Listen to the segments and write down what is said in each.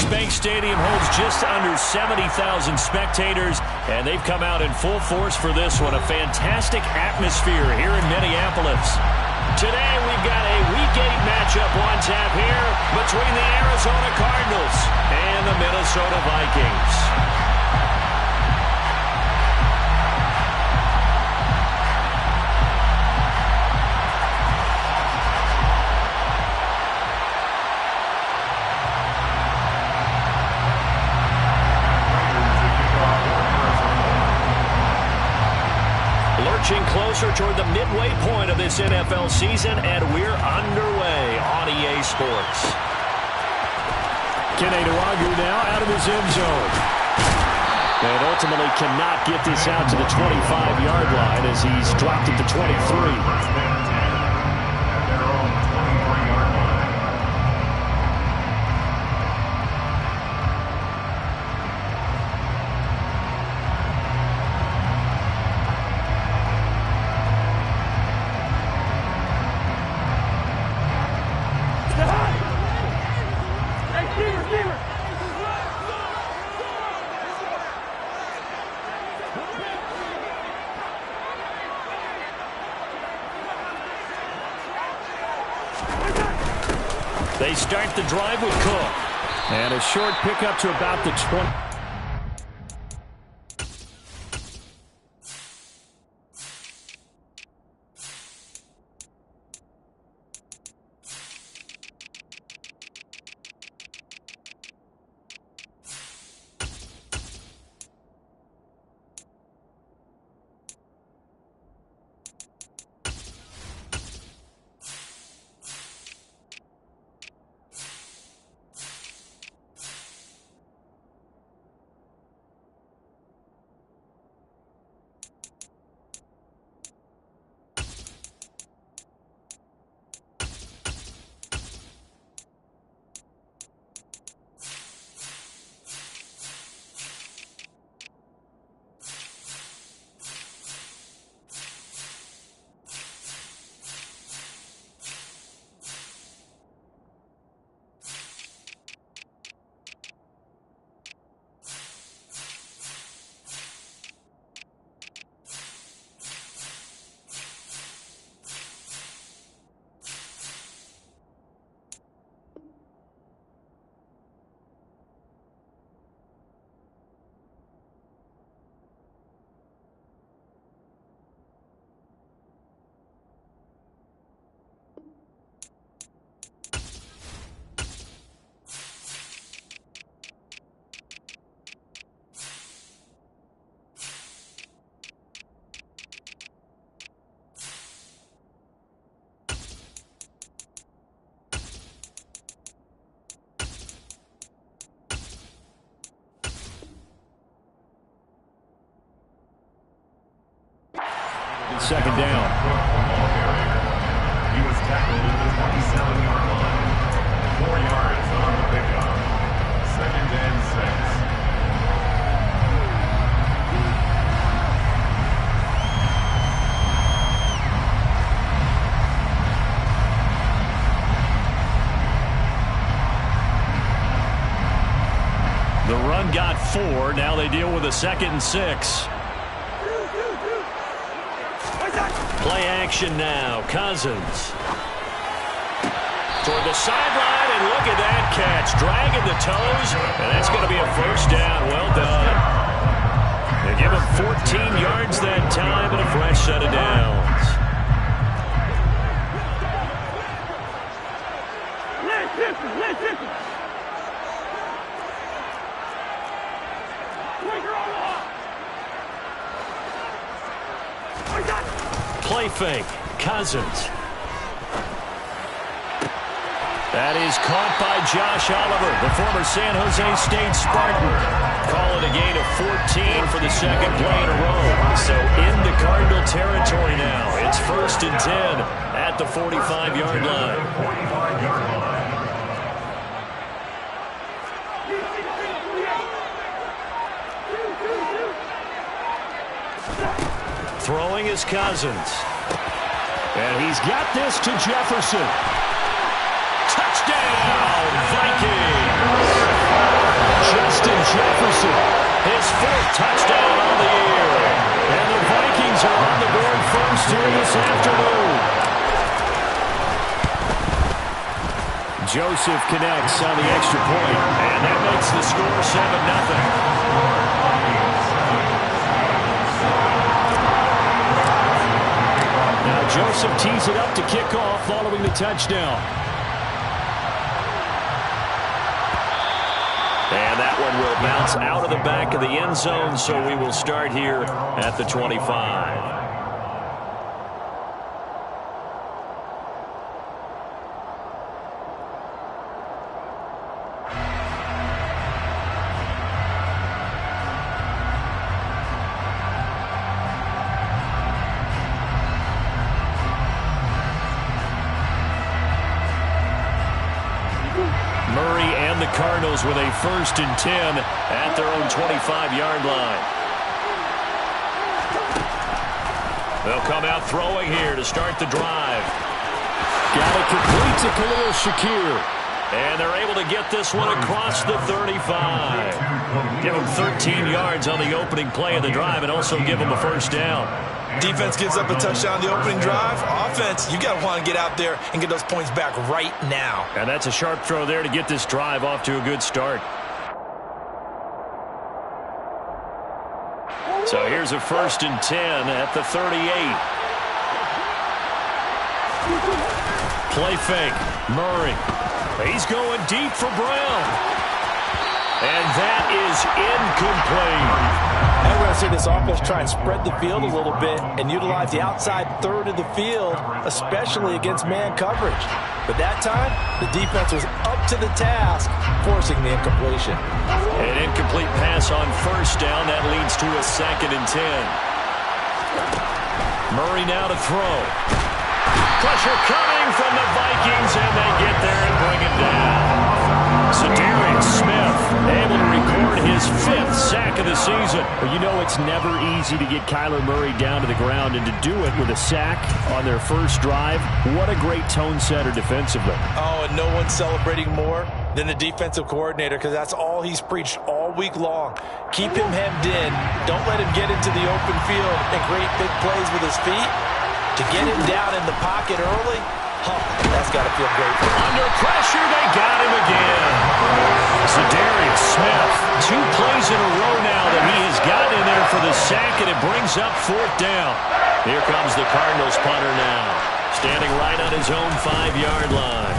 Bank Stadium holds just under 70,000 spectators, and they've come out in full force for this one. A fantastic atmosphere here in Minneapolis. Today we've got a Week 8 matchup on tap here between the Arizona Cardinals and the Minnesota Vikings. Closer toward the midway point of this NFL season, and we're underway on EA Sports. Keneduagu now out of his end zone. And ultimately cannot get this out to the 25-yard line as he's dropped at the 23. They start the drive with Cook. And a short pickup to about the 20. Second down. He was tackled at the 27-yard line. 4 yards on the pickup. 2nd and 6. The run got 4. Now they deal with a 2nd and 6. Play action now. Cousins. Toward the sideline, and look at that catch. Dragging the toes, and that's going to be a first down. Well done. They give him 14 yards that time and a fresh set of downs. Play fake. Cousins. That is caught by Josh Oliver, the former San Jose State Spartan. Call it a gain of 14 for the second play in a row. So into Cardinal territory now. It's 1st and 10 at the 45-yard line. Throwing is Cousins. And he's got this to Jefferson. Touchdown, Vikings! Justin Jefferson. His 4th touchdown on the year. And the Vikings are on the board first here this afternoon. Joseph connects on the extra point, and that makes the score 7-0. Now Joseph tees it up to kick off following the touchdown. And that one will bounce out of the back of the end zone, so we will start here at the 25. Murray and the Cardinals with a 1st and 10 at their own 25-yard line. They'll come out throwing here to start the drive. Got it complete to Khalil Shakir. And they're able to get this one across the 35. Give them 13 yards on the opening play of the drive and also give them a 1st down. Defense gives up a touchdown on the opening drive. Offense, you got to want to get out there and get those points back right now. And that's a sharp throw there to get this drive off to a good start. So here's a 1st and 10 at the 38. Play fake. Murray. He's going deep for Brown. And that is incomplete. I'm going to see this offense try and spread the field a little bit and utilize the outside third of the field, especially against man coverage. But that time, the defense was up to the task, forcing the incompletion. An incomplete pass on 1st down. That leads to a 2nd and 10. Murray now to throw. Pressure coming from the Vikings, and they get there and bring it down. Darius Smith able to record his 5th sack of the season. Well, you know it's never easy to get Kyler Murray down to the ground, and to do it with a sack on their 1st drive, what a great tone setter defensively. Oh, and no one's celebrating more than the defensive coordinator, because that's all he's preached all week long. Keep him hemmed in. Don't let him get into the open field and create big plays with his feet. To get him down in the pocket early, that's got to feel great. Under pressure, they got him again. Darius Smith, 2 plays in a row now that he has gotten in there for the sack, and it brings up 4th down. Here comes the Cardinals punter now, standing right on his own 5-yard line.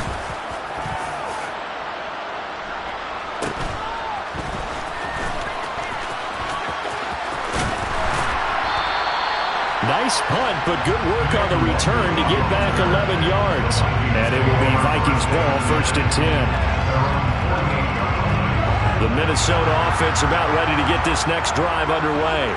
Nice punt, but good work on the return to get back 11 yards. And it will be Vikings ball, 1st and 10. The Minnesota offense about ready to get this next drive underway.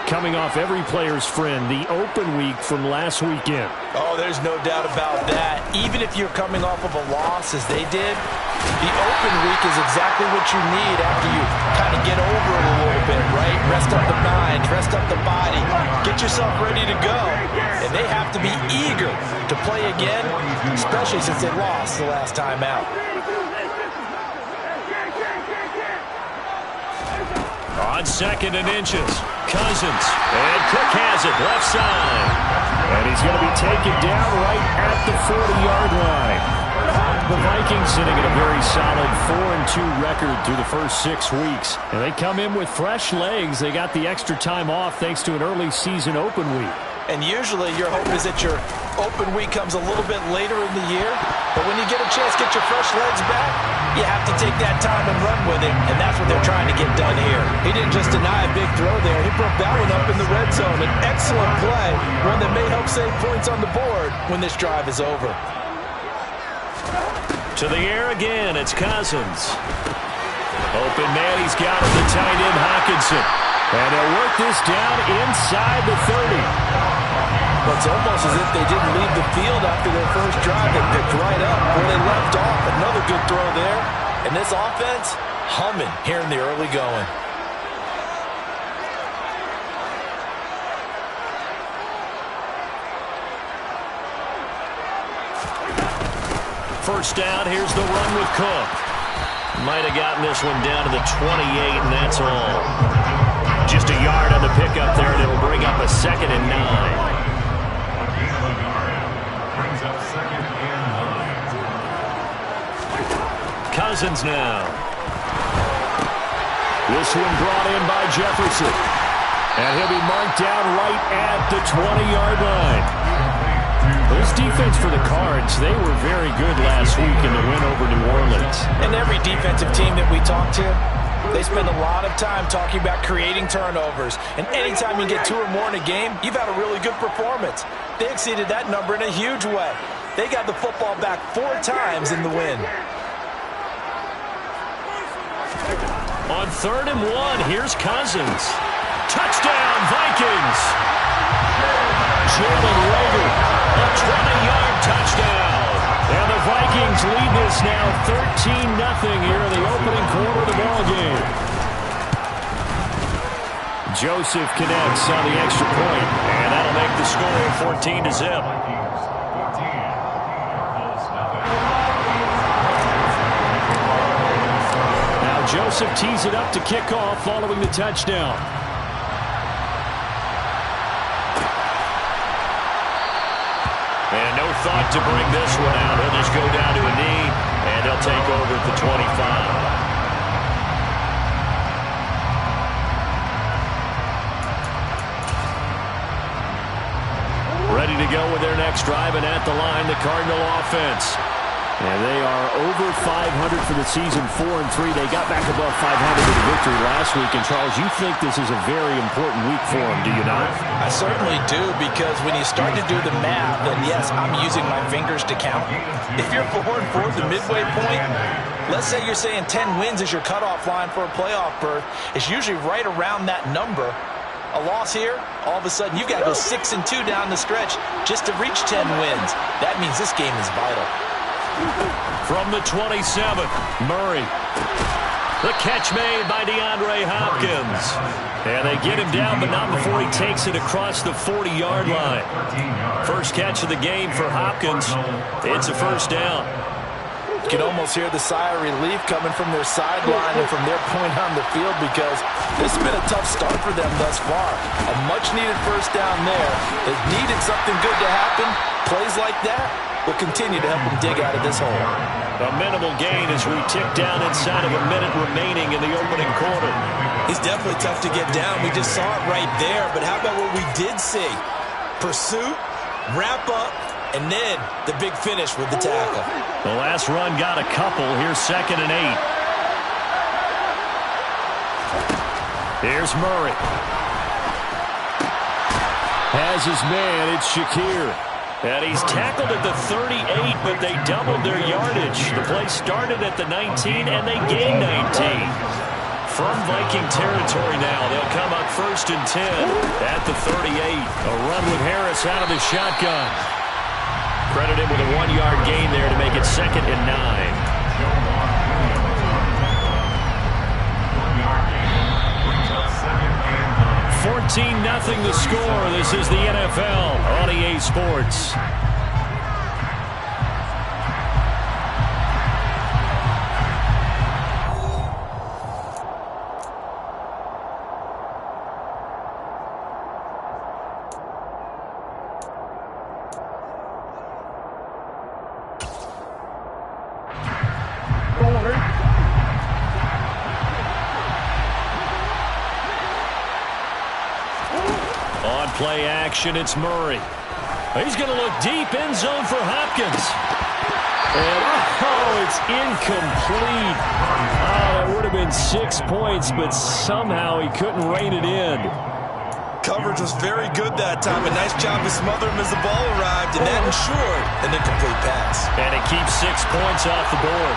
Coming off every player's friend, the open week from last weekend. Oh, there's no doubt about that. Even if you're coming off of a loss as they did, the open week is exactly what you need after you kind of get over it a little bit, right? Rest up the mind, rest up the body, get yourself ready to go. And they have to be eager to play again, especially since they lost the last time out. On 2nd and inches, Cousins, and Cook has it left side. And he's going to be taken down right at the 40-yard line. The Vikings sitting at a very solid 4-2 record through the first 6 weeks. And they come in with fresh legs. They got the extra time off thanks to an early season open week. And usually your hope is that your open week comes a little bit later in the year. But when you get a chance to get your fresh legs back, you have to take that time and run with it. And that's what they're trying to get done here. He didn't just deny a big throw there. He broke that one up in the red zone. An excellent play, one that may help save points on the board when this drive is over. To the air again, it's Cousins. Open man, he's got it, the tight end Hockenson. And they'll work this down inside the 30. Well, it's almost as if they didn't leave the field after their first drive. They picked right up where they left off. Another good throw there. And this offense, humming here in the early going. First down, here's the run with Cook. Might have gotten this one down to the 28, and that's all. Just a yard on the pickup there, and it'll bring up a 2nd and 9. Cousins now. This one brought in by Jefferson. And he'll be marked down right at the 20-yard line. This defense for the Cards, they were very good last week in the win over New Orleans. And every defensive team that we talk to, they spend a lot of time talking about creating turnovers. And anytime you get 2 or more in a game, you've had a really good performance. They exceeded that number in a huge way. They got the football back 4 times in the win. On 3rd and 1, here's Cousins. Touchdown, Vikings! Jalen Reagor, a 20-yard touchdown. And the Vikings lead this now 13-0 here in the opening quarter of the ballgame. Joseph connects on the extra point, and that'll make the score 14-0. Joseph tees it up to kick off following the touchdown. And no thought to bring this one out. He'll just go down to a knee, and he'll take over at the 25. Ready to go with their next drive, and at the line, the Cardinal offense. And they are over 500 for the season, 4-3. They got back above 500 with a victory last week. And, Charles, you think this is a very important week for them, do you not? I certainly do, because when you start to do the math, and yes, I'm using my fingers to count. If you're 4-4 at the midway point, let's say you're saying 10 wins is your cutoff line for a playoff berth. It's usually right around that number. A loss here, all of a sudden you've got to go 6-2 down the stretch just to reach 10 wins. That means this game is vital. From the 27th, Murray. The catch made by DeAndre Hopkins. And they get him down, but not before he takes it across the 40-yard line. First catch of the game for Hopkins. It's a first down. You can almost hear the sigh of relief coming from their sideline and from their point on the field, because this has been a tough start for them thus far. A much-needed first down there. They needed something good to happen. Plays like that will continue to help them dig out of this hole. A minimal gain as we tick down inside of a minute remaining in the opening quarter. He's definitely tough to get down. We just saw it right there. But how about what we did see? Pursuit, wrap up, and then the big finish with the tackle. The last run got a couple. Here's 2nd and 8. Here's Murray. Has his man. It's Shakir. And he's tackled at the 38, but they doubled their yardage. The play started at the 19, and they gained 19. From Viking territory now, they'll come up 1st and 10 at the 38. A run with Harris out of the shotgun. Credited with a 1-yard gain there to make it 2nd and 9. 14-0 the score. This is the NFL on EA Sports. Play action, it's Murray. He's going to look deep, end zone for Hopkins. And, it's incomplete. That would have been 6 points, but somehow he couldn't rein it in. Coverage was very good that time. A nice job to smother him as the ball arrived, and that ensured an incomplete pass. And it keeps 6 points off the board.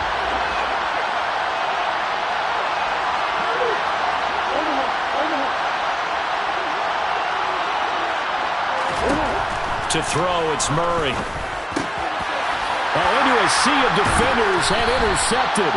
To throw, it's Murray. Into a sea of defenders and intercepted.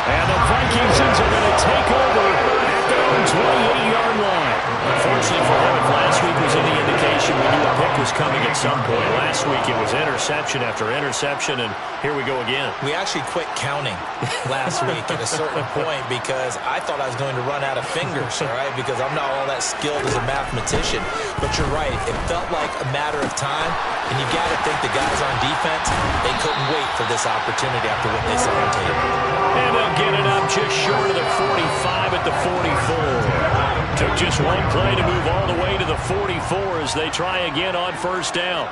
And the Vikings are going to take over at their own 28-yard line. Unfortunately for him, if last week was any indication, when you would pick a was coming at some point. Last week it was interception after interception, and here we go again. We actually quit counting last week at a certain point because I thought I was going to run out of fingers, all right, because I'm not all that skilled as a mathematician. But you're right. It felt like a matter of time, and you got to think the guys on defense, they couldn't wait for this opportunity after what they saw on tape. And they'll get it up just short of the 45 at the 44. Took just one play to move all the way to the 44 as they try again on first down.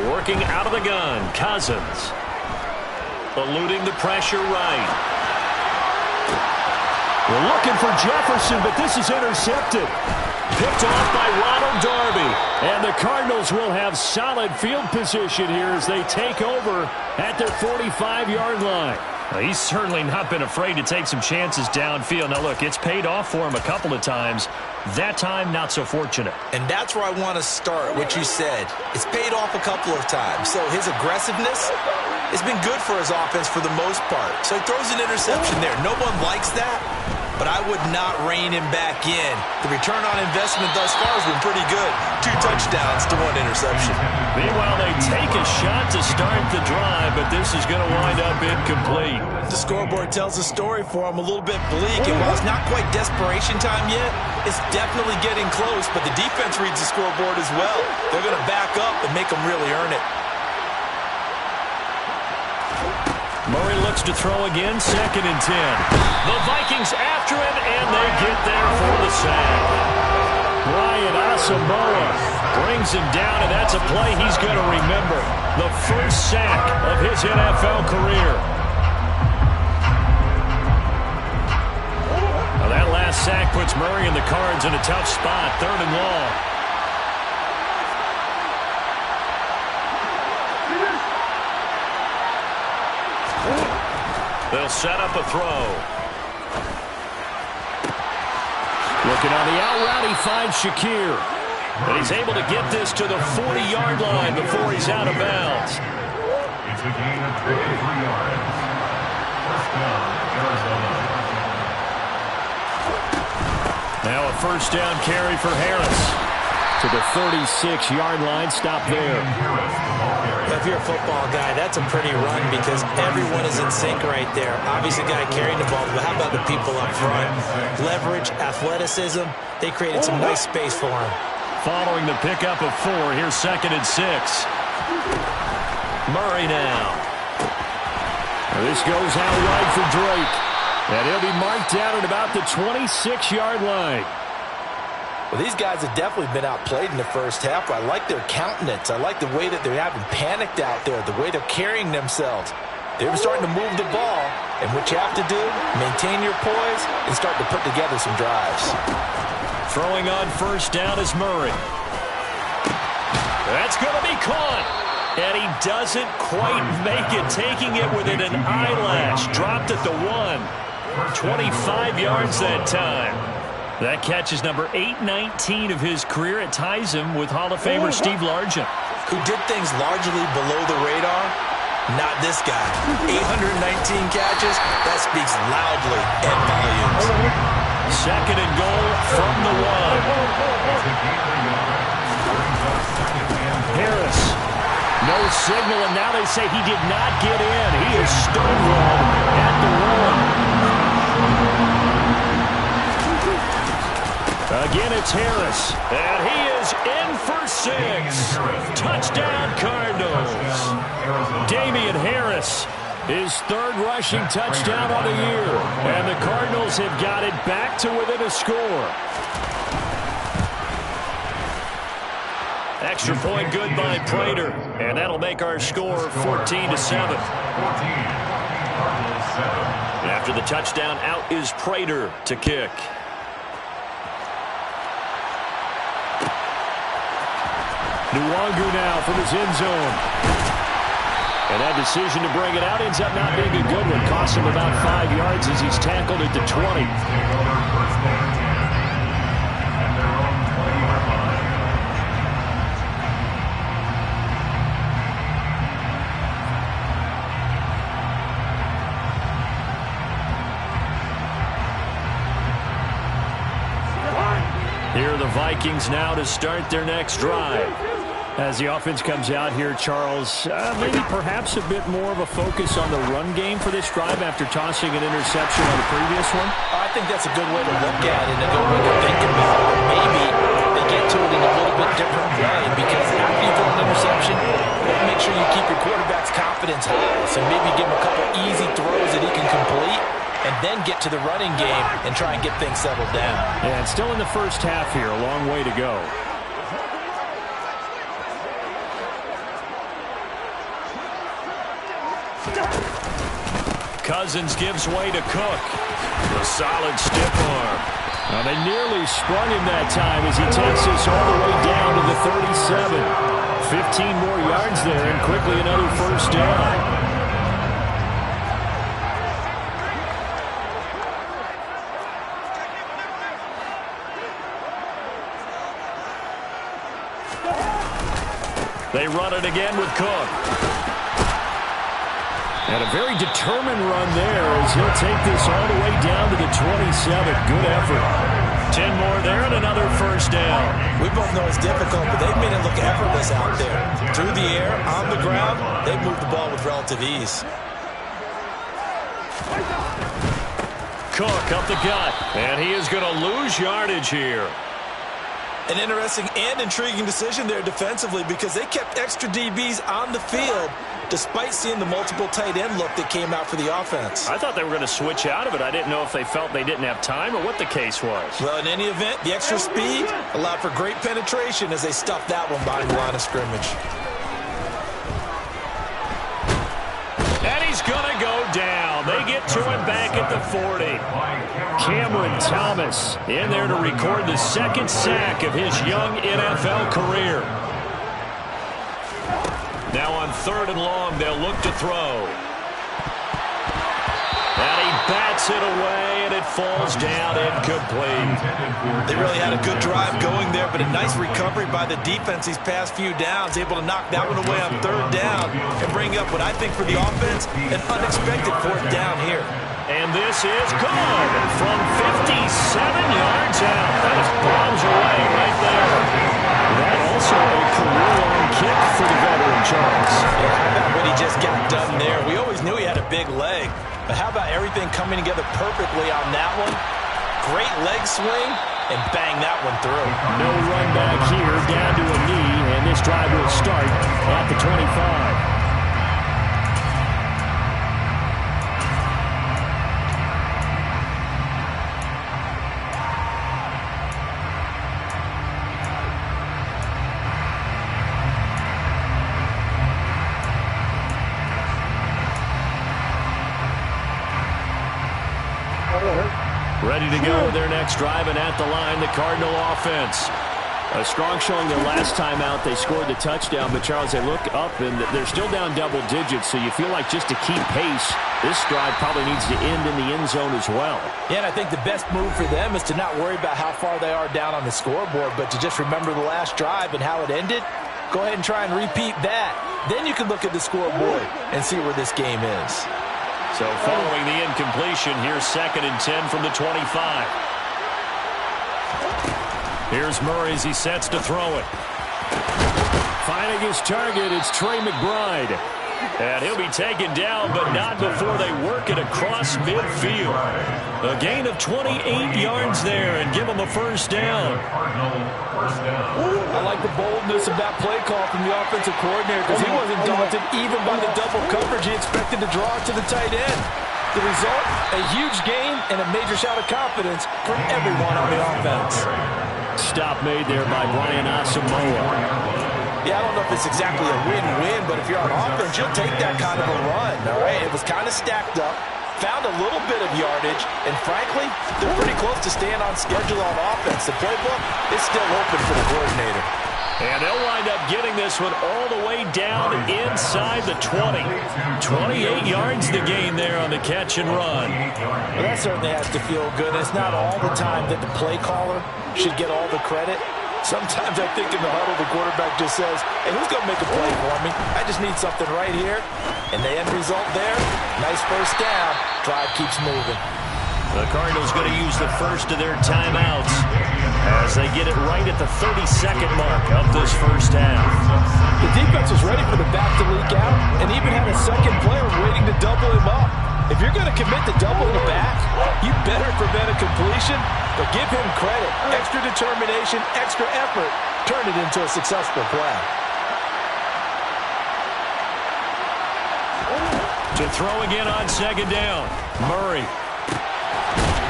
Working out of the gun, Cousins. Eluding the pressure right. We're looking for Jefferson, but this is intercepted. Picked off by Ronald Darby. And the Cardinals will have solid field position here as they take over at their 45-yard line. Well, he's certainly not been afraid to take some chances downfield. Now, look, it's paid off for him a couple of times. That time, not so fortunate. And that's where I want to start, what you said. It's paid off a couple of times. So his aggressiveness has been good for his offense for the most part. So he throws an interception there. No one likes that, but I would not rein him back in. The return on investment thus far has been pretty good. 2 touchdowns to 1 interception. Meanwhile, they take a shot to start the drive, but this is going to wind up incomplete. The scoreboard tells a story for him, a little bit bleak, and while it's not quite desperation time yet, it's definitely getting close, but the defense reads the scoreboard as well. They're going to back up and make them really earn it. Murray looks to throw again, 2nd and 10. The Vikings after him, and they get there for the sack. Ryan Asamoah brings him down, and that's a play he's going to remember. The first sack of his NFL career. Now that last sack puts Murray and the Cards in a tough spot, 3rd and long. They'll set up a throw. Looking on the out route, he finds Shakir. And he's able to get this to the 40-yard line before he's out of bounds. It's a gain of 23 yards. First down, Arizona. Now a first down carry for Harris. To the 36-yard line, stop there. If you're a football guy, that's a pretty run because everyone is in sync right there. Obviously, the guy carrying the ball, but how about the people up front? Leverage, athleticism, they created some nice space for him. Following the pickup of 4, here's 2nd and 6. Murray now. This goes out wide for Drake. And he'll be marked down at about the 26-yard line. Well, these guys have definitely been outplayed in the first half. I like their countenance. I like the way that they're having panicked out there, the way they're carrying themselves. They're starting to move the ball, and what you have to do, maintain your poise and start to put together some drives. Throwing on first down is Murray. That's going to be caught. And he doesn't quite make it, taking it within an eyelash. Dropped at the 1. 25 yards that time. That catch is number 819 of his career. It ties him with Hall of Famer Steve Largent. Who did things largely below the radar? Not this guy. 819 catches, that speaks loudly and volumes. 2nd and goal from the 1. Harris. No signal, and now they say he did not get in. He is stonewalled at the 1. Again, it's Harris, and he is in for 6. Touchdown, Cardinals. Damian Harris, his 3rd rushing touchdown of the year, and the Cardinals have got it back to within a score. Extra point good by Prater, and that'll make our score 14-7. After the touchdown, out is Prater to kick. Nwangu now from his end zone. And that decision to bring it out ends up not being a good one. Costs him about 5 yards as he's tackled at the 20. Here are the Vikings now to start their next drive. As the offense comes out here, Charles, maybe perhaps a bit more of a focus on the run game for this drive after tossing an interception on the previous one? I think that's a good way to look at it and a good way to think about it. Maybe they get to it in a little bit different way because after you throw an interception, make sure you keep your quarterback's confidence high. So maybe give him a couple easy throws that he can complete and then get to the running game and try and get things settled down. And still in the first half here, a long way to go. Cousins gives way to Cook. A solid stiff arm. Now they nearly sprung him that time as he takes this all the way down to the 37. 15 more yards there and quickly another first down. They run it again with Cook. And a very determined run there as he'll take this all the way down to the 27. Good effort. 10 more there and another first down. We both know it's difficult, but they've made it look effortless out there. Through the air, on the ground, they've moved the ball with relative ease. Cook up the gut, and he is going to lose yardage here. An interesting and intriguing decision there defensively because they kept extra DBs on the field despite seeing the multiple tight end look that came out for the offense. I thought they were going to switch out of it. I didn't know if they felt they didn't have time or what the case was. Well, in any event, the extra speed allowed for great penetration as they stuffed that one behind the line of scrimmage. And he's going to go down. They get to him back at the 40. Cameron Thomas in there to record the second sack of his young NFL career. Now on 3rd and long, they'll look to throw. And he bats it away, and it falls down incomplete. They really had a good drive going there, but a nice recovery by the defense these past few downs, able to knock that one away on 3rd down and bring up what I think for the offense, an unexpected 4th down here. And this is good from 57 yards out. That is bombs away right there. That also a career-long kick for the veteran, Charles. Yeah, how about what he just got done there? We always knew he had a big leg, but how about everything coming together perfectly on that one? Great leg swing, and bang that one through. No run back here, down to a knee, and this drive will start at the 25. Ready to go with their next drive, and at the line, the Cardinal offense. A strong showing their last time out. They scored the touchdown, but Charles, they look up, and they're still down double digits, so you feel like just to keep pace, this drive probably needs to end in the end zone as well. Yeah, and I think the best move for them is to not worry about how far they are down on the scoreboard, but to just remember the last drive and how it ended. Go ahead and try and repeat that. Then you can look at the scoreboard and see where this game is. So following the incompletion, here's 2nd and 10 from the 25. Here's Murray as he sets to throw it. Finding his target, it's Trey McBride. And he'll be taken down, but not before they work it across midfield. A gain of 28 yards there and give him a first down. I like the boldness of that play call from the offensive coordinator because he wasn't daunted even by the double coverage he expected to draw to the tight end. The result, a huge gain and a major shot of confidence from everyone on the offense. Stop made there by Brian Asamoah. Yeah, I don't know if it's exactly a win-win, but if you're on offense, you'll take that kind of a run, all right? It was kind of stacked up, found a little bit of yardage, and frankly, they're pretty close to staying on schedule on offense. The playbook is still open for the coordinator. And they'll wind up getting this one all the way down inside the 20. 28 yards the gain there on the catch and run. Well, that certainly has to feel good. It's not all the time that the play caller should get all the credit. Sometimes I think in the huddle, the quarterback just says, hey, who's going to make a play for me? I just need something right here. And the end result there, nice first down. Drive keeps moving. The Cardinals going to use the first of their timeouts. as they get it right at the 32nd mark of this first half. The defense was ready for the back to leak out and even had a second player waiting to double him up. If you're going to commit to double the back, you better prevent a completion, but give him credit. Extra determination, extra effort, turn it into a successful play. To throw again on second down. Murray.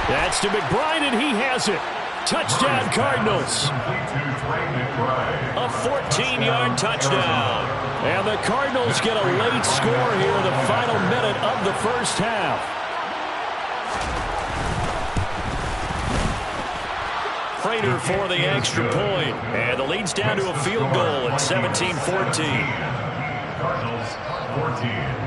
That's to McBride, and he has it. Touchdown, Cardinals. A 14-yard touchdown. And the Cardinals get a late score here in the final minute of the first half. Prater for the extra point. And the lead's down to a field goal at 17-14. Cardinals 14.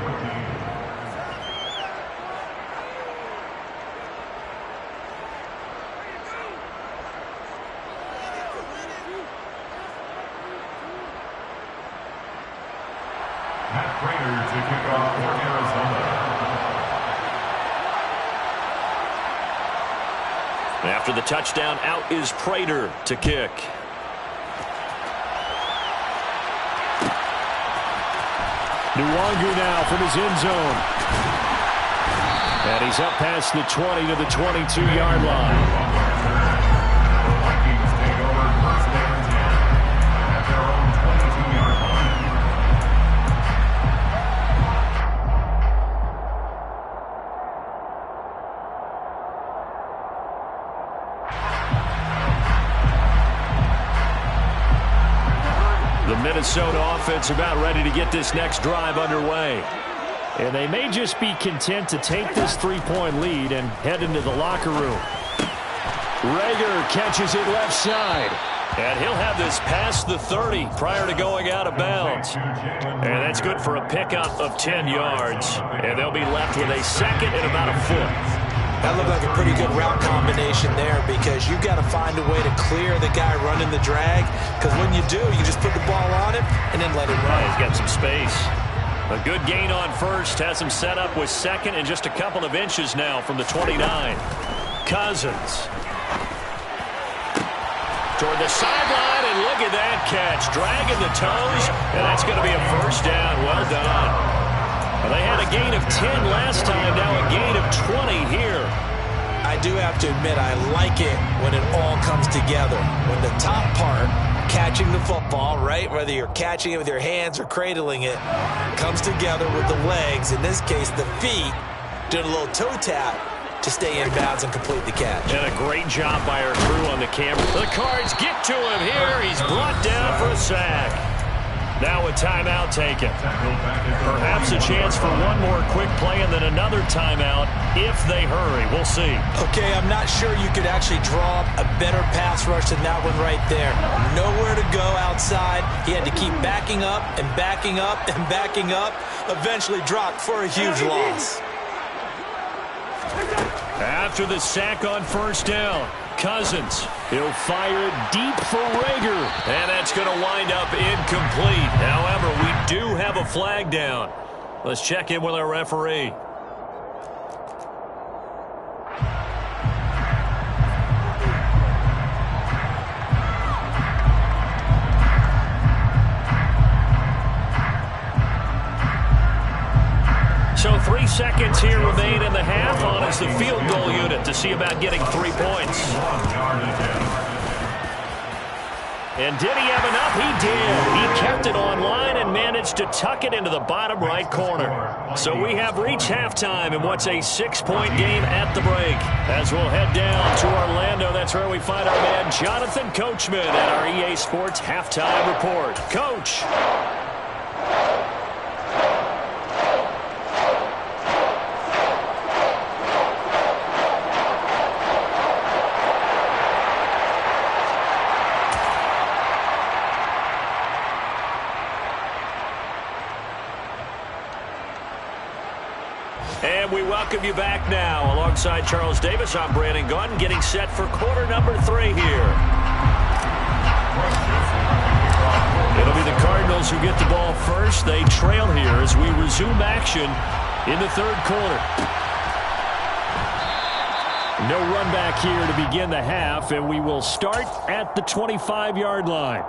To kick off for Arizona. After the touchdown, out is Prater to kick. Nwangu now from his end zone. And he's up past the 20 to the 22-yard line. The Vikings take over first and 10 at their own 22-yard line. The Minnesota offense about ready to get this next drive underway. And they may just be content to take this three-point lead and head into the locker room. Reagor catches it left side. And he'll have this past the 30 prior to going out of bounds. And that's good for a pickup of 10 yards. And they'll be left with a second and about a foot. That looked like a pretty good route combination there because you've got to find a way to clear the guy running the drag, because when you do, you just put the ball on him and then let it run. He's got some space. A good gain on first has him set up with second and just a couple of inches now from the 29. Cousins. Toward the sideline, and look at that catch. Dragging the toes, and that's going to be a first down. Well done. Well, they had a gain of 10 last time, now a gain of 20 here. I do have to admit, I like it when it all comes together. When the top part, catching the football, right, whether you're catching it with your hands or cradling it, comes together with the legs, in this case the feet, doing a little toe tap to stay in bounds and complete the catch. And a great job by our crew on the camera. The Cards get to him here. He's brought down for a sack. Now a timeout taken. Perhaps a chance for one more quick play and then another timeout if they hurry. We'll see. Okay, I'm not sure you could actually draw a better pass rush than that one right there. Nowhere to go outside. He had to keep backing up and backing up and backing up. Eventually dropped for a huge loss. After the sack on first down, Cousins, he'll fire it deep for Reagor. And that's going to wind up incomplete. However, we do have a flag down. Let's check in with our referee. So 3 seconds here remain in the half. On is the field goal unit to see about getting 3 points. And did he have enough? He did. He kept it on line and managed to tuck it into the bottom right corner. So we have reached halftime in what's a 6-point game at the break. As we'll head down to Orlando, that's where we find our man Jonathan Coachman at our EA Sports Halftime Report. Coach. And we welcome you back now. Alongside Charles Davis, I'm Brandon Gunn, getting set for quarter number 3 here. It'll be the Cardinals who get the ball first. They trail here as we resume action in the third quarter. No run back here to begin the half, and we will start at the 25-yard line.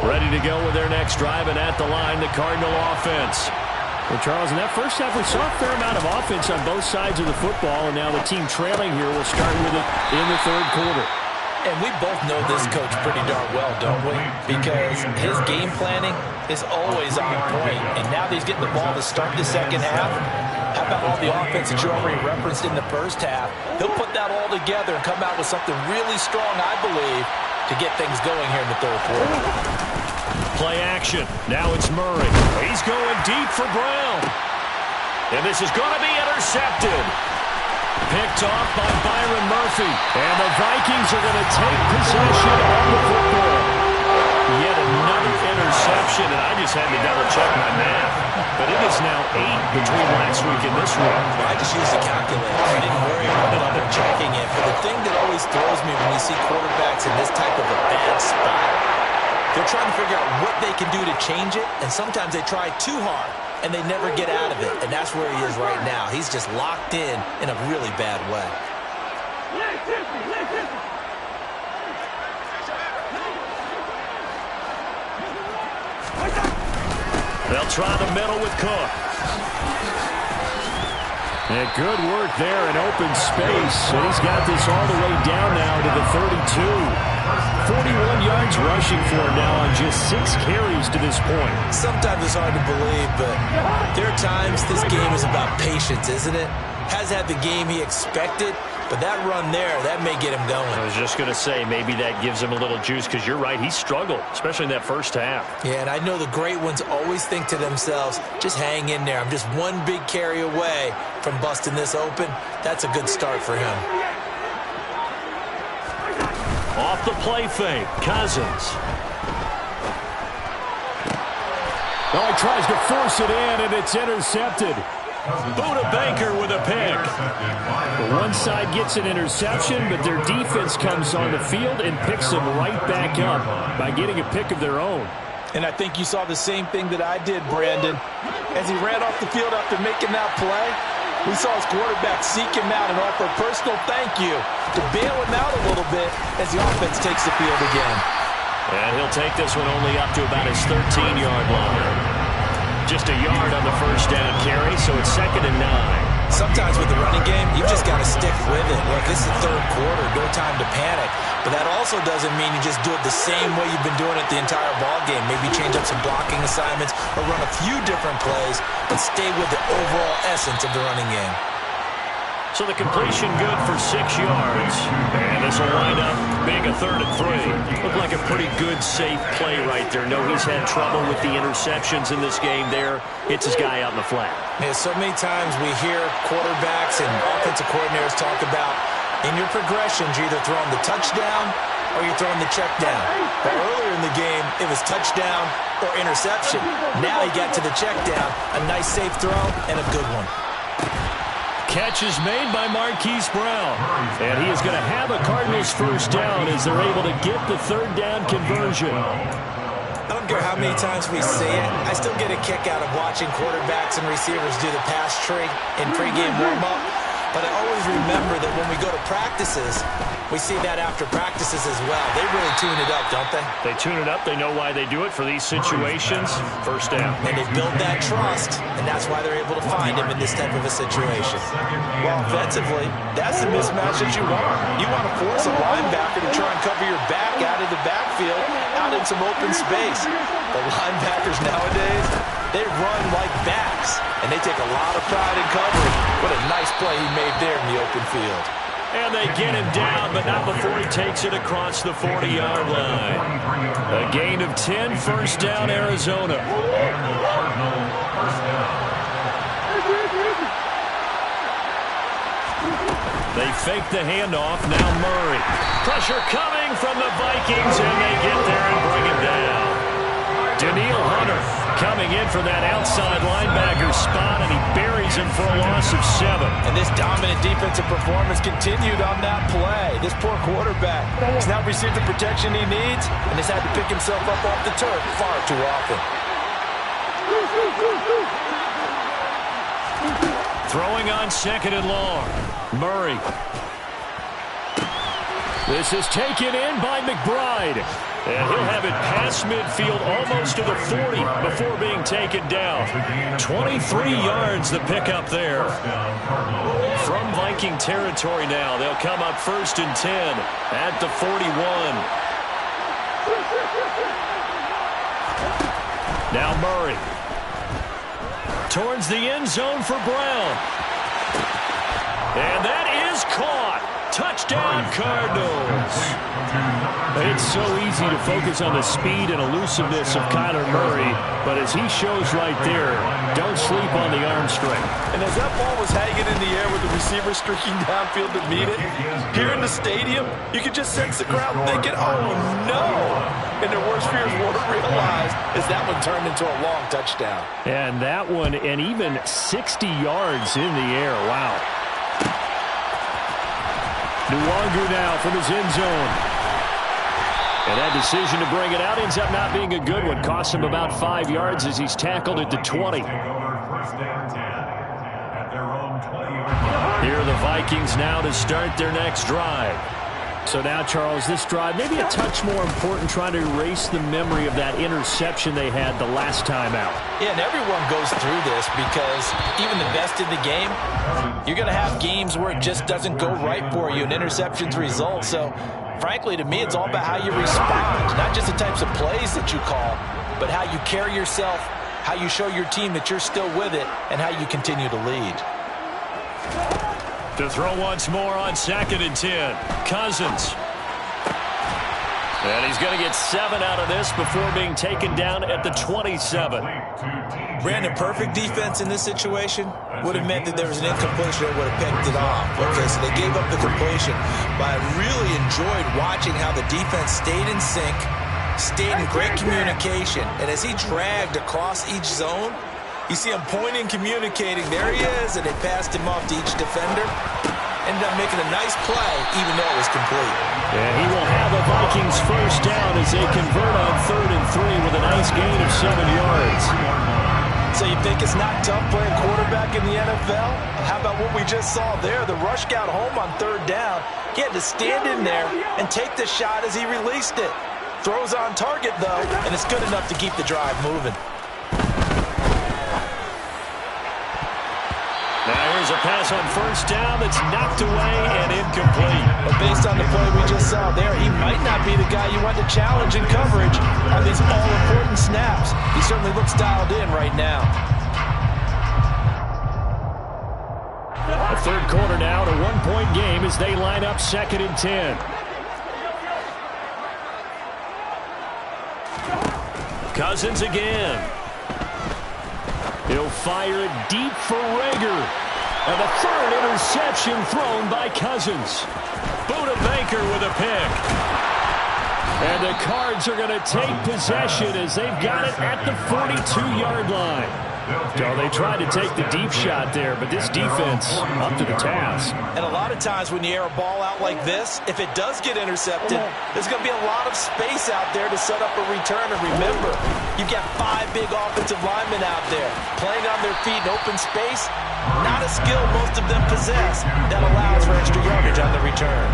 Ready to go with their next drive, and at the line, the Cardinal offense. Well, Charles, in that first half, we saw a fair amount of offense on both sides of the football, and now the team trailing here will start with it in the third quarter. And we both know this coach pretty darn well, don't we? Because his game planning is always on point. And now that he's getting the ball to start the second half, how about all the offense that you already referenced in the first half? He'll put that all together and come out with something really strong, I believe, to get things going here in the third quarter. Play action. Now it's Murray. He's going deep for Brown. And this is going to be intercepted. Picked off by Byron Murphy. And the Vikings are going to take possession of the football. Yet another interception, and I just had to double-check my math. But it is now 8 between last week and this week. I just used a calculator. I didn't worry about double-checking it. But the thing that always throws me when you see quarterbacks in this type of a bad spot, they're trying to figure out what they can do to change it, and sometimes they try too hard, and they never get out of it. And that's where he is right now. He's just locked in a really bad way. They'll try the middle with Cook. And good work there in open space. And he's got this all the way down now to the 32. 41 yards rushing for him now on just 6 carries to this point. Sometimes it's hard to believe, but there are times this game is about patience, isn't it? Has had the game he expected, but that run there, that may get him going. I was just going to say, maybe that gives him a little juice, because you're right, he struggled, especially in that first half. Yeah, and I know the great ones always think to themselves, just hang in there. I'm just one big carry away from busting this open. That's a good start for him. Off the play fake, Cousins. Well, he tries to force it in, and it's intercepted. Buda Baker with a pick. One side gets an interception, but their defense comes on the field and picks them right back up by getting a pick of their own. And I think you saw the same thing that I did, Brandon. As he ran off the field after making that play, we saw his quarterback seek him out and offer a personal thank you to bail him out a little bit as the offense takes the field again. And he'll take this one only up to about his 13-yard line. Just a yard on the first down carry, so it's 2nd and 9. Sometimes with the running game, you've just got to stick with it. Look, this is the third quarter, no time to panic. But that also doesn't mean you just do it the same way you've been doing it the entire ball game. Maybe change up some blocking assignments or run a few different plays, but stay with the overall essence of the running game. So the completion good for 6 yards. And this will wind up being a 3rd and 3. Looked like a pretty good, safe play right there. No, he's had trouble with the interceptions in this game there. Hits his guy out in the flat. Yeah, so many times we hear quarterbacks and offensive coordinators talk about in your progressions, you're either throwing the touchdown or you're throwing the check down. But earlier in the game, it was touchdown or interception. Now he got to the check down. A nice, safe throw and a good one. Catch is made by Marquise Brown. And he is going to have a Cardinals first down as they're able to get the 3rd down conversion. I don't care how many times we see it. I still get a kick out of watching quarterbacks and receivers do the pass tree in pregame warm-up. But I always remember that when we go to practices, we see that after practices as well. They really tune it up, don't they? They tune it up. They know why they do it for these situations. First down. And they build that trust, and that's why they're able to find him in this type of a situation. Well, offensively, that's the mismatch that you want. You want to force a linebacker to try and cover your back out of the backfield, out in some open space. The linebackers nowadays, they run like backs, and they take a lot of pride in covering. What a nice play he made there in the open field. And they get him down, but not before he takes it across the 40-yard line. A gain of 10, first down, Arizona. They fake the handoff, now Murray. Pressure coming from the Vikings, and they get there and bring him down. Daniil Hunter coming in for that outside linebacker spot, and he buries him for a loss of 7. And this dominant defensive performance continued on that play. This poor quarterback has not received the protection he needs and has had to pick himself up off the turf far too often. Throwing on 2nd and long. Murray. This is taken in by McBride. And he'll have it past midfield almost to the 40 before being taken down. 23 yards the pickup there. From Viking territory now, they'll come up 1st and 10 at the 41. Now Murray. Towards the end zone for Brown. And that is caught. Touchdown, Cardinals. It's so easy to focus on the speed and elusiveness of Kyler Murray, but as he shows right there, don't sleep on the arm strength. And as that ball was hanging in the air with the receiver streaking downfield to meet it, here in the stadium, you could just sense the crowd thinking, oh, no. And their worst fears weren't realized as that one turned into a long touchdown. And that one, and even 60 yards in the air. Wow. Nwangu now from his end zone. And that decision to bring it out ends up not being a good one. Costs him about 5 yards as he's tackled at the 20. Here are the Vikings now to start their next drive. So now, Charles, this drive maybe a touch more important, trying to erase the memory of that interception they had the last time out. Yeah, and everyone goes through this because even the best in the game, you're going to have games where it just doesn't go right for you and interceptions result. So, frankly, to me, it's all about how you respond, not just the types of plays that you call, but how you carry yourself, how you show your team that you're still with it, and how you continue to lead. To throw once more on 2nd and 10. Cousins. And he's going to get 7 out of this before being taken down at the 27. Brandon, perfect defense in this situation would have meant that there was an incompletion that would have picked it off. Okay, so they gave up the completion. But I really enjoyed watching how the defense stayed in sync, stayed in great communication. And as he dragged across each zone, you see him pointing, communicating. There he is, and they passed him off to each defender. Ended up making a nice play, even though it was complete. And he will have a Vikings first down as they convert on 3rd and 3 with a nice gain of 7 yards. So you think it's not tough playing quarterback in the NFL? How about what we just saw there? The rush got home on 3rd down. He had to stand in there and take the shot as he released it. Throws on target, though, and it's good enough to keep the drive moving. Now here's a pass on 1st down that's knocked away and incomplete. But based on the play we just saw there, he might not be the guy you want to challenge in coverage on these all-important snaps. He certainly looks dialed in right now. A 3rd quarter now, to 1-point game as they line up 2nd and 10. Cousins again. He'll fire it deep for Rager. And the 3rd interception thrown by Cousins. Buda Baker with a pick. And the Cards are going to take possession as they've got it at the 42-yard line. So they tried to take the deep shot there, but this defense up to the task. And a lot of times when you air a ball out like this, if it does get intercepted, there's going to be a lot of space out there to set up a return. And remember, you've got 5 big offensive linemen out there playing on their feet in open space. Not a skill most of them possess that allows for extra yardage on the return.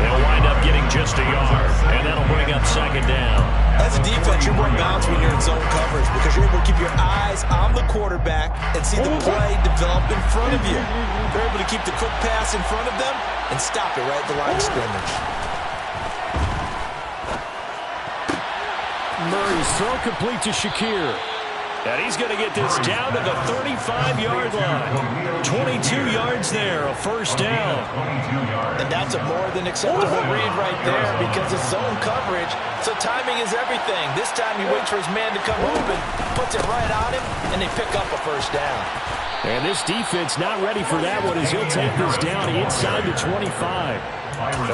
They'll wind up getting just a yard, and that'll bring up 2nd down. As a defense, you're more balanced when you're in zone coverage because you're able to keep your eyes on the quarterback and see the play develop in front of you. You're able to keep the quick pass in front of them and stop it right at the line of scrimmage. Murray's throw complete to Shakir. And he's going to get this down to the 35-yard line. 22 yards there, a 1st down. And that's a more than acceptable read right there because it's zone coverage, so timing is everything. This time he waits for his man to come moving, puts it right on him, and they pick up a 1st down. And this defense not ready for that one as he'll take this down inside the 25.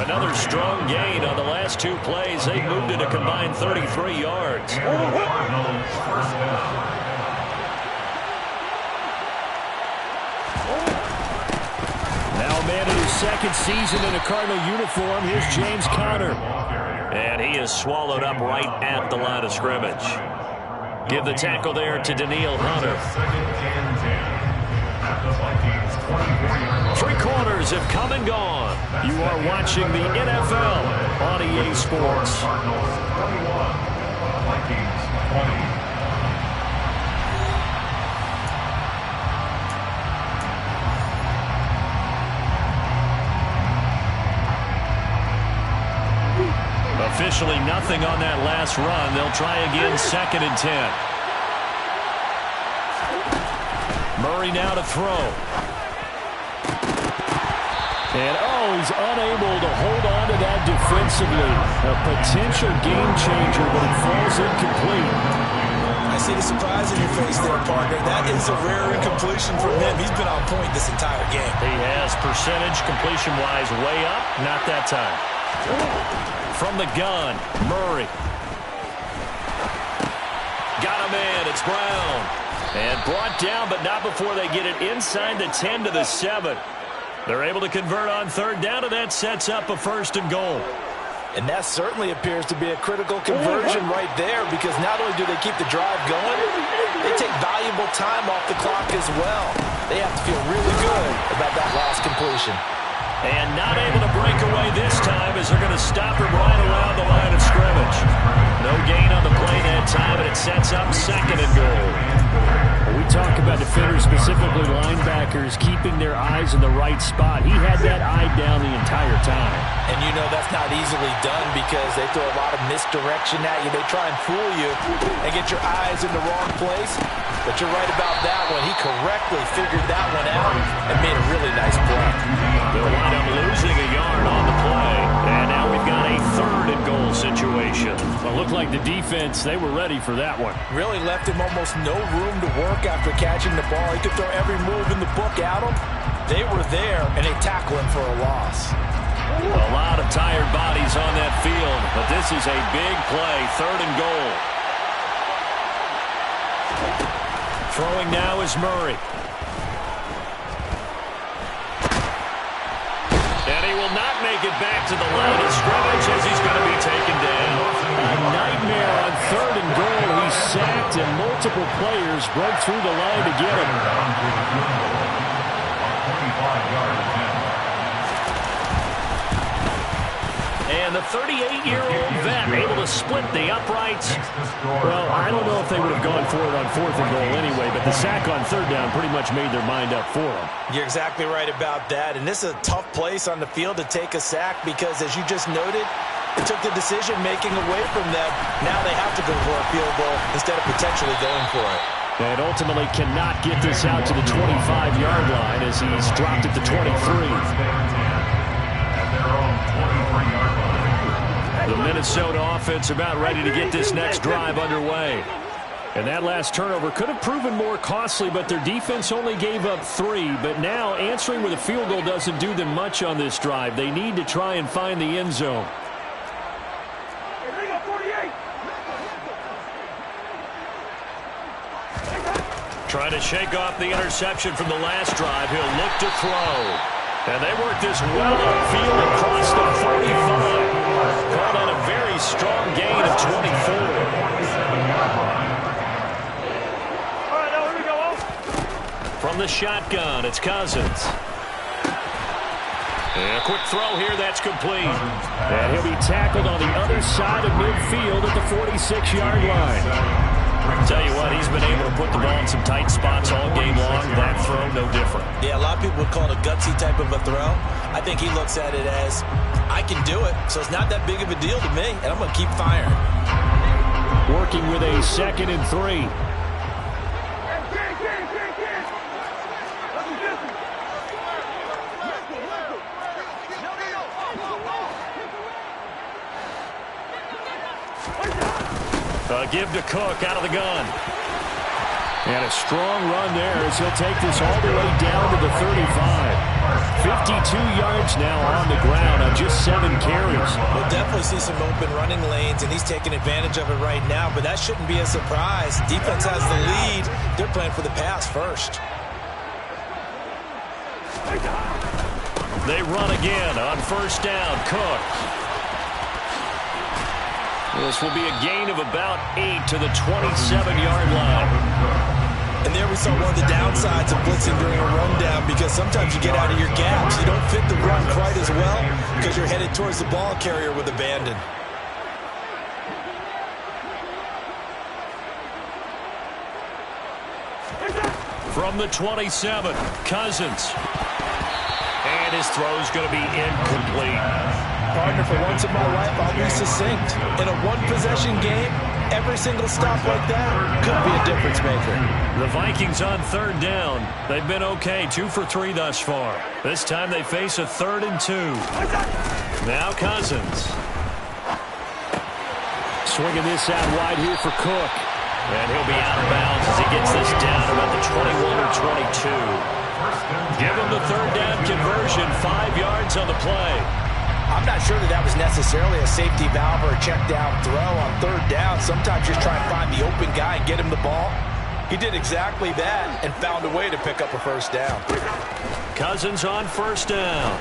Another strong gain on the last 2 plays. They moved it a combined 33 yards. second season in a Cardinal uniform. Here's James Conner. And he is swallowed up right at the line of scrimmage. Give the tackle there to Daniil Hunter. Three quarters have come and gone. You are watching the NFL on EA Sports. Officially nothing on that last run. They'll try again, 2nd and 10. Murray now to throw. And, he's unable to hold on to that defensively. A potential game changer, but it falls incomplete. I see the surprise in your face there, partner. That is a rare incompletion from him. He's been on point this entire game. He has percentage completion-wise way up. Not that time. From the gun, Murray. Got a man. It's Brown. And brought down, but not before they get it inside the 10 to the 7. They're able to convert on 3rd down, and that sets up a 1st and goal. And that certainly appears to be a critical conversion right there, because not only do they keep the drive going, they take valuable time off the clock as well. They have to feel really good about that last completion. And not able to break away this time as they're going to stop him right around the line of scrimmage. No gain on the play that time, and it sets up 2nd and goal. We talk about defenders, specifically linebackers, keeping their eyes in the right spot. He had that eye down the entire time. And you know that's not easily done because they throw a lot of misdirection at you. They try and fool you and get your eyes in the wrong place. But you're right about that one. He correctly figured that one out and made a really nice play. They'll wind up losing a yard on the play. And now we've got a 3rd and goal situation. Well, it looked like the defense, they were ready for that one. Really left him almost no room to work after catching the ball. He could throw every move in the book at him. They were there, and they tackle him for a loss. A lot of tired bodies on that field, but this is a big play, 3rd and goal. Throwing now is Murray. And he will not make it back to the line of scrimmage as he's going to be taken down. A nightmare on 3rd and goal. He's sacked, and multiple players broke through the line to get him. And the 38-year-old vet able to split the uprights. Well, I don't know if they would have gone for it on 4th and goal anyway, but the sack on 3rd down pretty much made their mind up for them. You're exactly right about that. And this is a tough place on the field to take a sack because, as you just noted, it took the decision-making away from them. Now they have to go for a field goal instead of potentially going for it. And ultimately cannot get this out to the 25-yard line as he's dropped it to 23. The Minnesota offense about ready to get this next drive underway. And that last turnover could have proven more costly, but their defense only gave up 3. But now answering with a field goal doesn't do them much on this drive. They need to try and find the end zone. Trying to shake off the interception from the last drive. He'll look to throw. And they work this well upfield and cross the 45. Called on a very strong gain of 24. From the shotgun, it's Cousins. And a quick throw here, that's complete. And he'll be tackled on the other side of midfield at the 46-yard line. Tell you what, he's been able to put the ball in some tight spots all game long. That throw, no different. Yeah, a lot of people would call it a gutsy type of a throw. I think he looks at it as, I can do it, so it's not that big of a deal to me, and I'm going to keep firing. Working with a 2nd and 3. Give to Cook out of the gun. And a strong run there as he'll take this all the way down to the 35. 52 yards now on the ground on just 7 carries. We'll definitely see some open running lanes, and he's taking advantage of it right now, but that shouldn't be a surprise. Defense has the lead. They're playing for the pass first. They run again on first down. Cook. This will be a gain of about 8 to the 27-yard line. And there we saw one of the downsides of blitzing during a rundown, because sometimes you get out of your gaps. You don't fit the run quite as well because you're headed towards the ball carrier with abandon. From the 27, Cousins. And his throw's going to be incomplete. Partner, for once in my life, I'll be succinct. In a one-possession game, every single stop like that could be a difference maker. The Vikings on third down. They've been okay, 2 for 3 thus far. This time they face a 3rd and 2. Now Cousins. Swinging this out wide here for Cook. And he'll be out of bounds as he gets this down about the 21 or 22. Give him the third down conversion, 5 yards on the play. I'm not sure that was necessarily a safety valve or a check down throw on third down. Sometimes just try and find the open guy and get him the ball. He did exactly that and found a way to pick up a first down. Cousins on first down.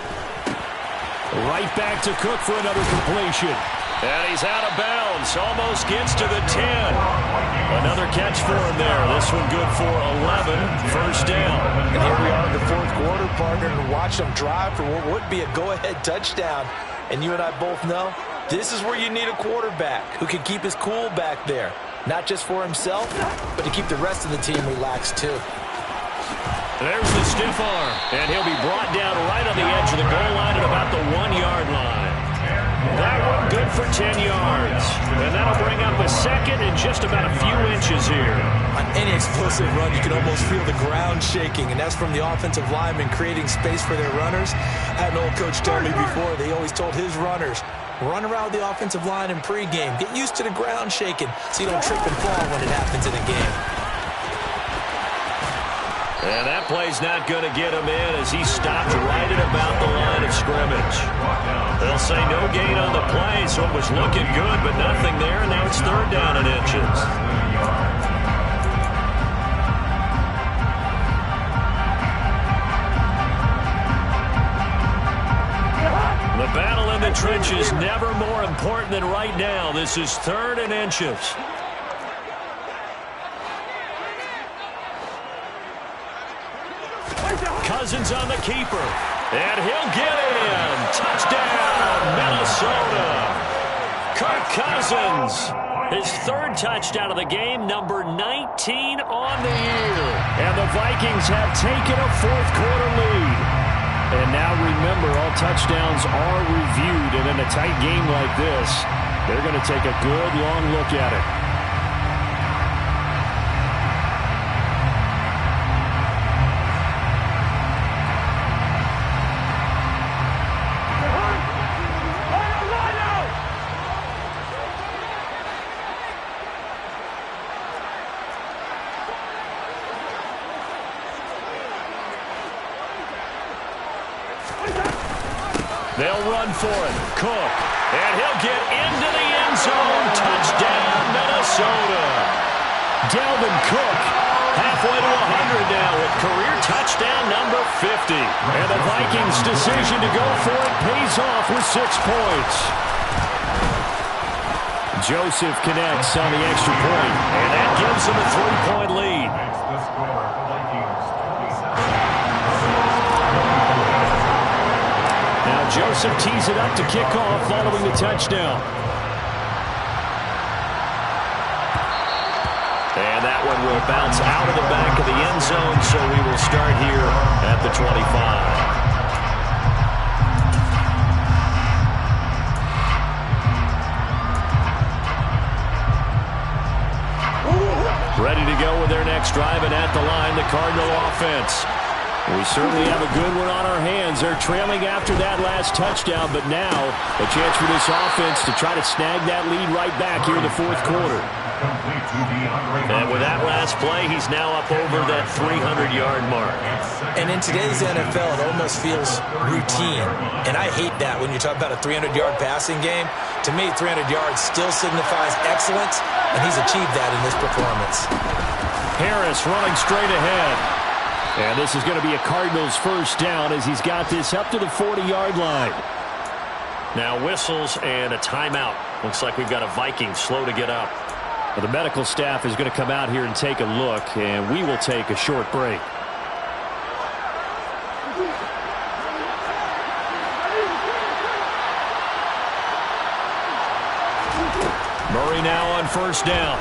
Right back to Cook for another completion. And he's out of bounds. Almost gets to the 10. Another catch for him there. This one good for 11. First down. And here we are in the fourth quarter, partner, and watch them drive for what would be a go-ahead touchdown. And you and I both know this is where you need a quarterback who can keep his cool back there. Not just for himself, but to keep the rest of the team relaxed too. There's the stiff arm. And he'll be brought down right on the edge of the goal line at about the 1-yard line. That one good for 10 yards. And that'll bring up a second and just about a few inches here. On any explosive run, you can almost feel the ground shaking, and that's from the offensive linemen creating space for their runners. I had an old coach tell me before, they always told his runners, run around the offensive line in pregame. Get used to the ground shaking so you don't trip and fall when it happens in a game. And that play's not going to get him in as he stopped right at about the line of scrimmage. They'll say no gain on the play, so it was looking good, but nothing there, and now it's third down and inches. The battle in the trenches never more important than right now. This is 3rd and inches. Cousins on the keeper. And he'll get in. Touchdown, Minnesota. Kirk Cousins. His 3rd touchdown of the game, number 19 on the year. And the Vikings have taken a fourth-quarter lead. And now remember, all touchdowns are reviewed. And in a tight game like this, they're going to take a good long look at it. They'll run for it. Cook. And he'll get into the end zone. Touchdown, Minnesota. Dalvin Cook. Halfway to 100 now with career touchdown number 50. And the Vikings' decision to go for it pays off with 6 points. Joseph connects on the extra point. And that gives them a 3-point lead. That's the score. Vikings 27. Now Joseph tees it up to kick off following the touchdown. And that one will bounce out of the back of the end zone, so we will start here at the 25. Ready to go with their next drive, and at the line, the Cardinal offense. We certainly have a good one on our hands. They're trailing after that last touchdown, but now a chance for this offense to try to snag that lead right back here in the fourth quarter. And with that last play, he's now up over that 300-yard mark. And in today's NFL, it almost feels routine. And I hate that when you talk about a 300-yard passing game. To me, 300 yards still signifies excellence, and he's achieved that in this performance. Harris running straight ahead. And this is going to be a Cardinals first down as he's got this up to the 40-yard line. Now whistles and a timeout. Looks like we've got a Viking slow to get up. Well, the medical staff is going to come out here and take a look, and we will take a short break. Murray now on first down.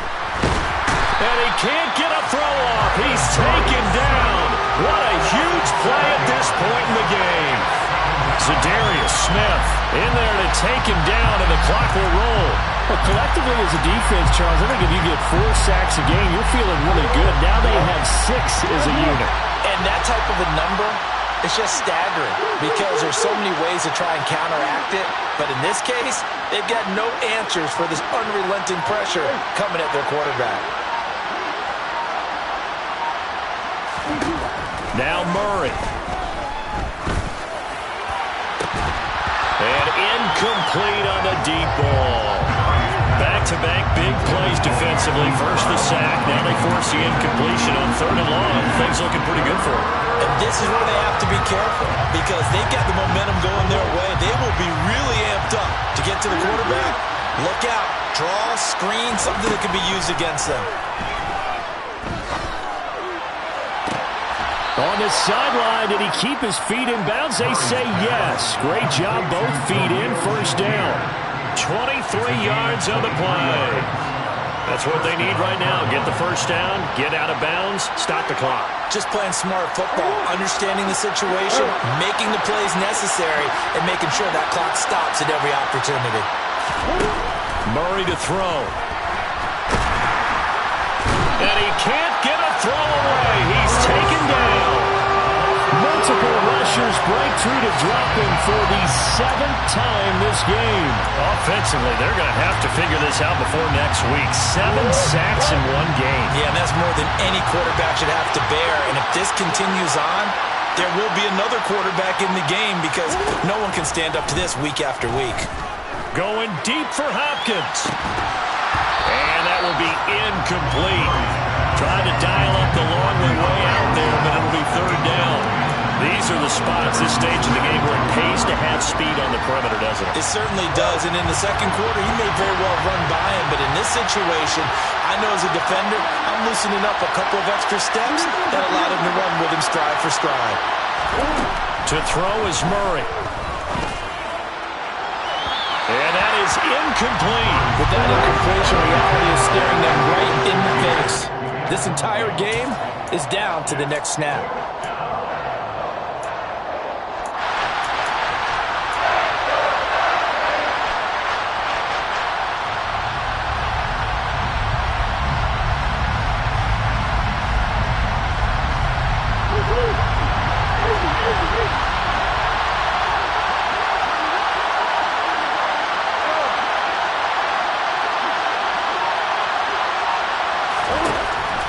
And he can't get a throw off. He's taken down. What a huge play at this point in the game. Zadarius Smith in there to take him down, and the clock will roll. Well, collectively as a defense, Charles, I think if you get 4 sacks a game, you're feeling really good. Now they have 6 as a unit. And that type of a number, it's just staggering because there's so many ways to try and counteract it. But in this case, they've got no answers for this unrelenting pressure coming at their quarterback. Now Murray. And incomplete on the deep ball. Back-to-back big plays defensively. First the sack, now they force the incompletion on 3rd and long. Things looking pretty good for them. And this is where they have to be careful because they've got the momentum going their way. They will be really amped up to get to the quarterback. Look out. Draw, screen, something that can be used against them. On the sideline, did he keep his feet in bounds? They say yes. Great job, both feet in, first down. 23 yards on the play. That's what they need right now. Get the first down, get out of bounds, stop the clock. Just playing smart football, understanding the situation, making the plays necessary, and making sure that clock stops at every opportunity. Murray to throw. And he can't get a throw away. He's taken down. Multiple rushers break through to drop him for the 7th time this game. Offensively, they're going to have to figure this out before next week. 7 sacks in one game. Yeah, and that's more than any quarterback should have to bear. And if this continues on, there will be another quarterback in the game because no one can stand up to this week after week. Going deep for Hopkins. And that will be incomplete. Trying to dial up the long way out there, but it'll be 3rd down. These are the spots, this stage of the game, where it pays to have speed on the perimeter, doesn't it? It certainly does, and in the second quarter, he may very well run by him, but in this situation, I know as a defender, I'm loosening up a couple of extra steps that allowed him to run with him stride for stride. To throw is Murray. And that is incomplete. With that incompletion, reality is staring them right in the face. This entire game is down to the next snap.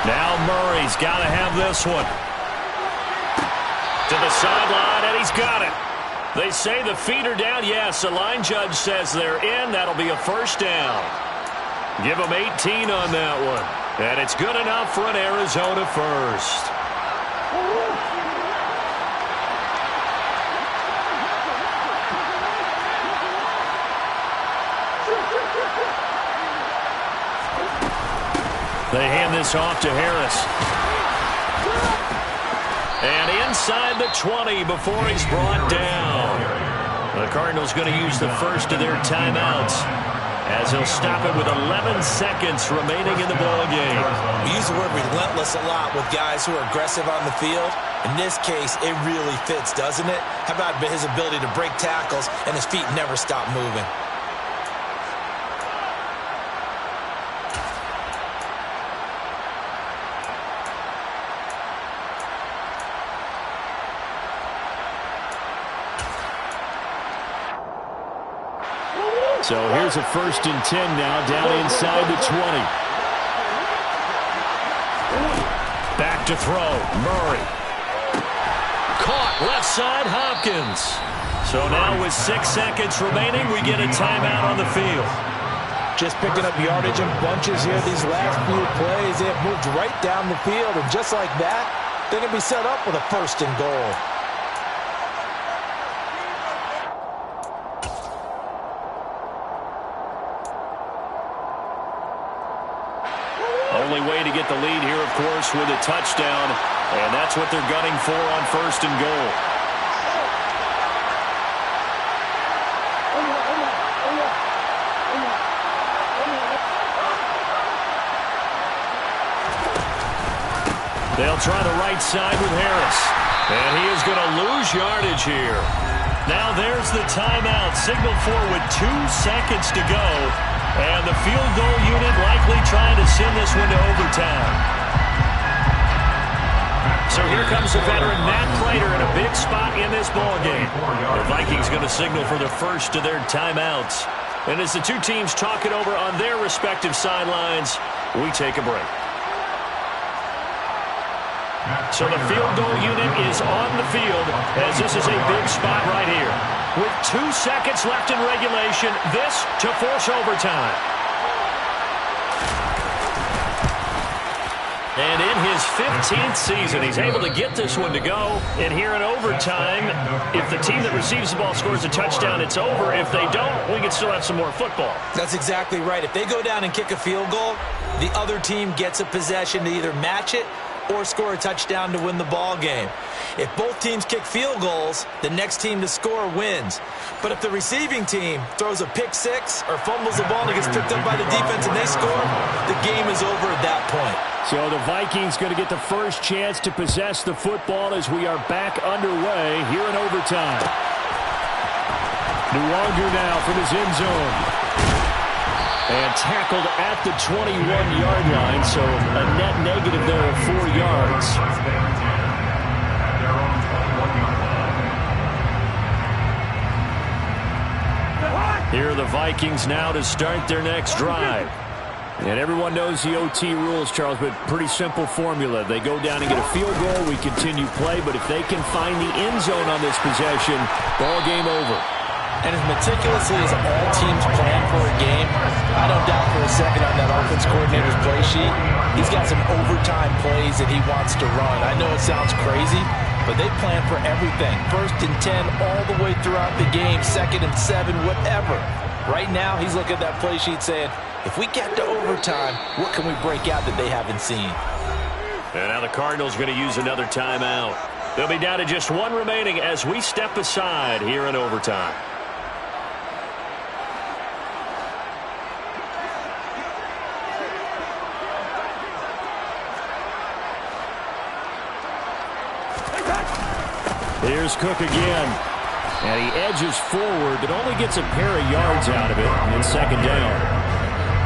Now Murray's got to have this one. To the sideline, and he's got it. They say the feet are down. Yes, the line judge says they're in. That'll be a first down. Give them 18 on that one. And it's good enough for an Arizona first. They hand this off to Harris. And inside the 20 before he's brought down. The Cardinals going to use the first of their timeouts as he'll stop it with 11 seconds remaining in the ballgame. We use the word relentless a lot with guys who are aggressive on the field. In this case, it really fits, doesn't it? How about his ability to break tackles and his feet never stop moving? So here's a 1st and 10 now, down inside the 20. Back to throw, Murray. Caught left side, Hopkins. So now with 6 seconds remaining, we get a timeout on the field. Just picking up yardage in bunches here these last few plays. They have moved right down the field, and just like that, They're going to be set up with a 1st and goal. Only way to get the lead here, of course, with a touchdown. And that's what they're gunning for on 1st and goal. They'll try the right side with Harris. And he is going to lose yardage here. Now there's the timeout. Signal for with 2 seconds to go. And the field goal unit likely trying to send this one to overtime. So here comes the veteran Matt Prater in a big spot in this ballgame. The Vikings going to signal for the first of their timeouts. And as the two teams talk it over on their respective sidelines, we take a break. So the field goal unit is on the field as this is a big spot right here. With 2 seconds left in regulation, this to force overtime. And in his 15th season, he's able to get this one to go. And here in overtime, if the team that receives the ball scores a touchdown, it's over. If they don't, we can still have some more football. That's exactly right. If they go down and kick a field goal, the other team gets a possession to either match it or score a touchdown to win the ball game. If both teams kick field goals, the next team to score wins. But if the receiving team throws a pick six or fumbles the ball and it gets picked up by the defense and they score, the game is over at that point. So the Vikings going to get the first chance to possess the football as we are back underway here in overtime. Nwogu now from his end zone. And tackled at the 21-yard line, so a net negative there of 4 yards. Here are the Vikings now to start their next drive. And everyone knows the OT rules, Charles, but pretty simple formula. They go down and get a field goal, we continue play, but if they can find the end zone on this possession, ball game over. And as meticulously as all teams plan for a game, I don't doubt for a second on that offense coordinator's play sheet, he's got some overtime plays that he wants to run. I know it sounds crazy, but they plan for everything. 1st and 10 all the way throughout the game, 2nd and 7, whatever. Right now, he's looking at that play sheet saying, if we get to overtime, what can we break out that they haven't seen? And now the Cardinals going to use another timeout. They'll be down to just 1 remaining as we step aside here in overtime. Here's Cook again. And he edges forward, but only gets a pair of yards out of it in 2nd down.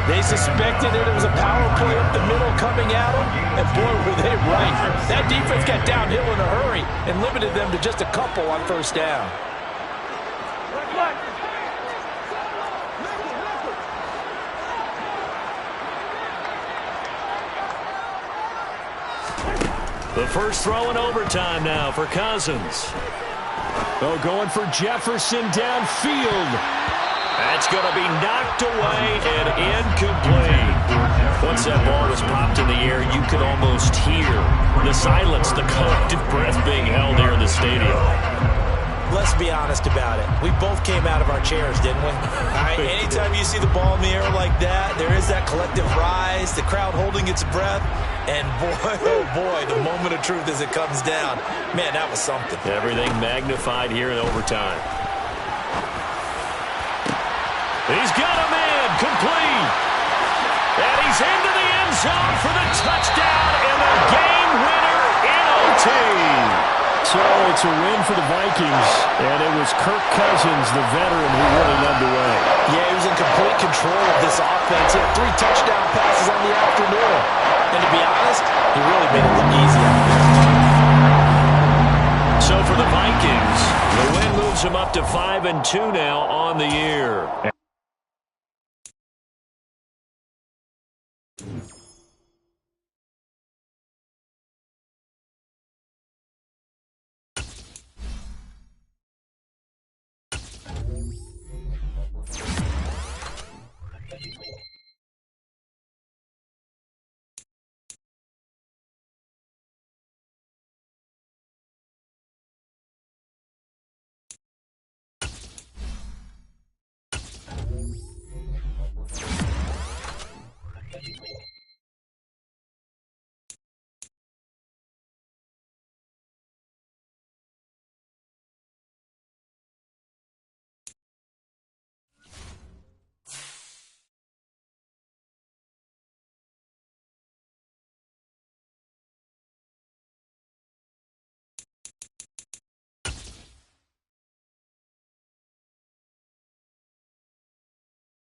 They suspected it was a power play up the middle coming at them, and boy, were they right. That defense got downhill in a hurry and limited them to just a couple on 1st down. The first throw in overtime now for Cousins. Oh, going for Jefferson downfield. That's going to be knocked away and incomplete. Once that ball was popped in the air, you could almost hear the silence, the collective breath being held here in the stadium. Let's be honest about it. We both came out of our chairs, didn't we? Anytime you see the ball in the air like that, there is that collective rise, the crowd holding its breath, and boy, oh boy, the moment of truth as it comes down. Man, that was something. Everything magnified here in overtime. He's got a man, complete. And he's into the end zone for the touchdown and the game winner in OT. So it's a win for the Vikings, and it was Kirk Cousins, the veteran, who really led the way. Yeah, he was in complete control of this offense. He had 3 touchdown passes on the afternoon. And to be honest, he really made it look easy out there. So for the Vikings, the win moves them up to 5-2 now on the year.